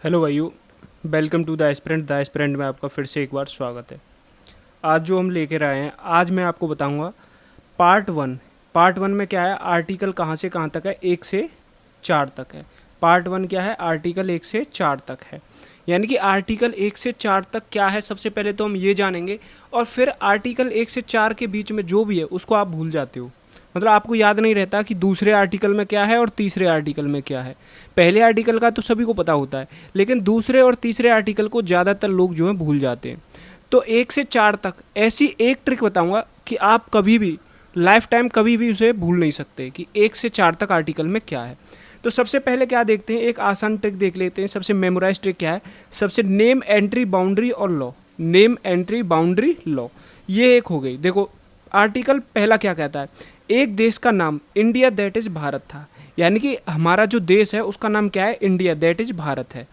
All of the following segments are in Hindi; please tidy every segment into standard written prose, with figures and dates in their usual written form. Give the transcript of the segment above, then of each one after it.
हेलो भाइयों, वेलकम टू द एस्पिरेंट में आपका फिर से एक बार स्वागत है। आज जो हम लेकर आए हैं, आज मैं आपको बताऊंगा पार्ट वन में क्या है, आर्टिकल कहाँ से कहाँ तक है, 1 से 4 तक है। पार्ट वन क्या है, आर्टिकल 1 से 4 तक है। यानी कि आर्टिकल 1 से 4 तक क्या है, सबसे पहले तो हम ये जानेंगे और फिर आर्टिकल 1 से 4 के बीच में जो भी है उसको आप भूल जाते हो। मतलब आपको याद नहीं रहता कि दूसरे आर्टिकल में क्या है और तीसरे आर्टिकल में क्या है। पहले आर्टिकल का तो सभी को पता होता है, लेकिन दूसरे और तीसरे आर्टिकल को ज़्यादातर लोग जो है भूल जाते हैं। तो 1 से 4 तक ऐसी एक ट्रिक बताऊंगा कि आप कभी भी लाइफ टाइम कभी भी उसे भूल नहीं सकते कि 1 से 4 तक आर्टिकल में क्या है। तो सबसे पहले क्या देखते हैं, एक आसान ट्रिक देख लेते हैं। सबसे मेमोराइज ट्रिक क्या है, सबसे नेम, एंट्री, बाउंड्री और law. Name, entry, boundary, law, ये एक हो गई। देखो आर्टिकल पहला क्या कहता है, एक देश का नाम इंडिया दैट इज भारत था। यानी कि हमारा जो देश है उसका नाम क्या है, इंडिया दैट इज भारत है।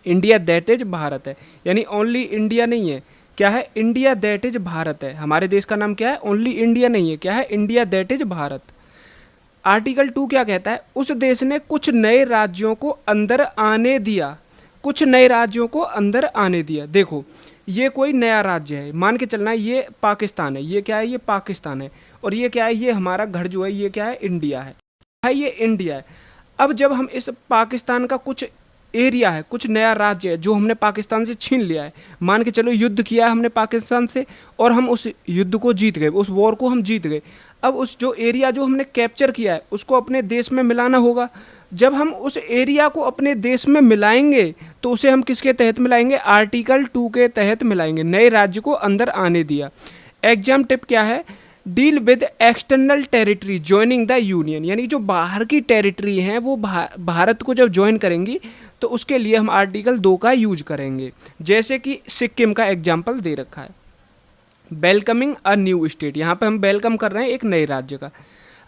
इंडिया दैट इज भारत है, यानी ओनली इंडिया नहीं है, क्या है, इंडिया दैट इज भारत है। हमारे देश का नाम क्या है, ओनली इंडिया नहीं है, क्या है, India that is Bharat. Article 2 क्या कहता है, उस देश ने कुछ नए राज्यों को अंदर आने दिया। कुछ नए राज्यों को अंदर आने दिया। देखो ये कोई नया राज्य है, मान के चलना ये पाकिस्तान है, ये क्या है, ये पाकिस्तान है, और ये क्या है, ये हमारा घर जो है ये क्या है, इंडिया है, ये इंडिया है। अब जब हम इस पाकिस्तान का कुछ एरिया है, कुछ नया राज्य है जो हमने पाकिस्तान से छीन लिया है, मान के चलो युद्ध किया है हमने पाकिस्तान से और हम उस युद्ध को जीत गए, उस वॉर को हम जीत गए। अब उस जो एरिया जो हमने कैप्चर किया है उसको अपने देश में मिलाना होगा। जब हम उस एरिया को अपने देश में मिलाएंगे तो उसे हम किसके तहत मिलाएंगे, आर्टिकल 2 के तहत मिलाएंगे। नए राज्य को अंदर आने दिया। एग्जाम टिप क्या है, deal with external territory joining the union. यानी जो बाहर की टेरिटरी हैं वो भारत को जब ज्वाइन करेंगी तो उसके लिए हम आर्टिकल 2 का यूज करेंगे। जैसे कि सिक्किम का एग्जाम्पल दे रखा है, वेलकमिंग अ न्यू स्टेट, यहाँ पे हम वेलकम कर रहे हैं एक नए राज्य का।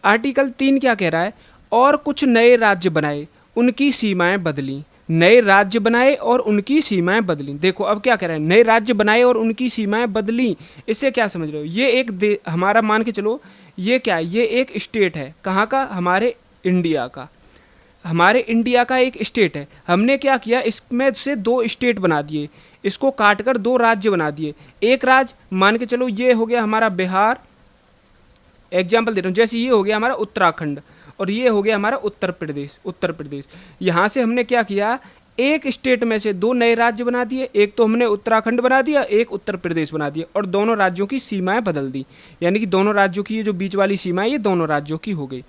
आर्टिकल 3 क्या कह रहा है, और कुछ नए राज्य बनाए, उनकी सीमाएं बदली। नए राज्य बनाए और उनकी सीमाएं बदली। देखो अब क्या कह रहा है, नए राज्य बनाए और उनकी सीमाएं बदली। इससे क्या समझ रहे हो, ये एक हमारा मान के चलो ये क्या है, ये एक स्टेट है, कहाँ का, हमारे इंडिया का। हमारे इंडिया का एक स्टेट है, हमने क्या किया, इसमें से 2 स्टेट बना दिए, इसको काट कर 2 राज्य बना दिए। एक राज्य मान के चलो ये हो गया हमारा बिहार, एग्जाम्पल दे रहा हूँ, जैसे ये हो गया हमारा उत्तराखंड और ये हो गया हमारा उत्तर प्रदेश। यहाँ से हमने क्या किया, एक स्टेट में से 2 नए राज्य बना दिए, एक तो हमने उत्तराखंड बना दिया, एक उत्तर प्रदेश बना दिया, और दोनों राज्यों की सीमाएं बदल दी। यानी कि दोनों राज्यों की ये जो बीच वाली सीमाएं ये दोनों राज्यों की हो गई।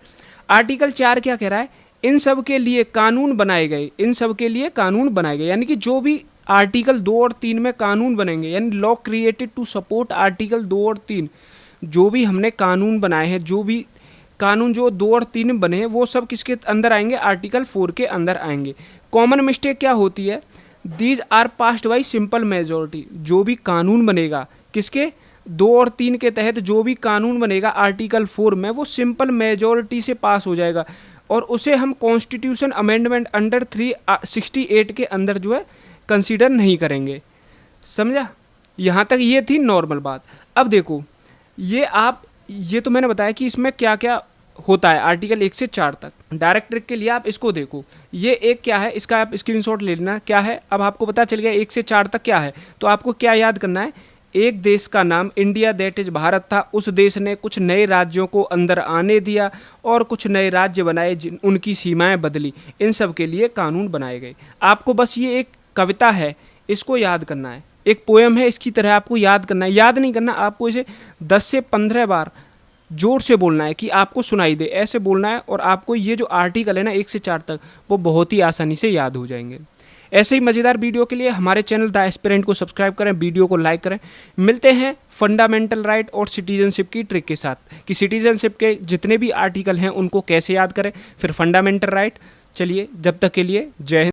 आर्टिकल 4 क्या कह रहा है, इन सब के लिए कानून बनाए गए, इन सब के लिए कानून बनाए गए। यानी कि जो भी आर्टिकल 2 और 3 में कानून बनेंगे, यानी law created to support article 2 और 3, जो भी हमने कानून बनाए हैं, जो भी कानून जो 2 और 3 बने हैं वो सब किसके अंदर आएंगे, आर्टिकल 4 के अंदर आएंगे। कॉमन मिस्टेक क्या होती है, these are passed by simple majority. जो भी कानून बनेगा किसके, 2 और 3 के तहत जो भी कानून बनेगा आर्टिकल 4 में, वो सिंपल मेजोरिटी से पास हो जाएगा और उसे हम कॉन्स्टिट्यूशन अमेंडमेंट अंडर 368 के अंदर जो है कंसीडर नहीं करेंगे। समझा, यहाँ तक ये थी नॉर्मल बात। अब देखो ये तो मैंने बताया कि इसमें क्या क्या होता है आर्टिकल 1 से 4 तक। डायरेक्ट ट्रिक के लिए आप इसको देखो, ये एक क्या है, इसका आप स्क्रीनशॉट ले लेना। क्या है, अब आपको पता चल गया 1 से 4 तक क्या है। तो आपको क्या याद करना है, एक देश का नाम इंडिया दैट इज भारत था, उस देश ने कुछ नए राज्यों को अंदर आने दिया और कुछ नए राज्य बनाए, उनकी सीमाएं बदली। इन सब के लिए कानून बनाए गए। आपको बस ये एक कविता है, इसको याद करना है, एक पोएम है, इसकी तरह आपको याद करना है। याद नहीं करना, आपको इसे 10 से 15 बार जोर से बोलना है कि आपको सुनाई दे, ऐसे बोलना है। और आपको ये जो आर्टिकल है ना 1 से 4 तक, वो बहुत ही आसानी से याद हो जाएंगे। ऐसे ही मज़ेदार वीडियो के लिए हमारे चैनल द एस्पिरेंट को सब्सक्राइब करें, वीडियो को लाइक करें। मिलते हैं फंडामेंटल राइट और सिटीजनशिप की ट्रिक के साथ कि सिटीजनशिप के जितने भी आर्टिकल हैं उनको कैसे याद करें, फिर फंडामेंटल राइट। चलिए जब तक के लिए जय हिंद।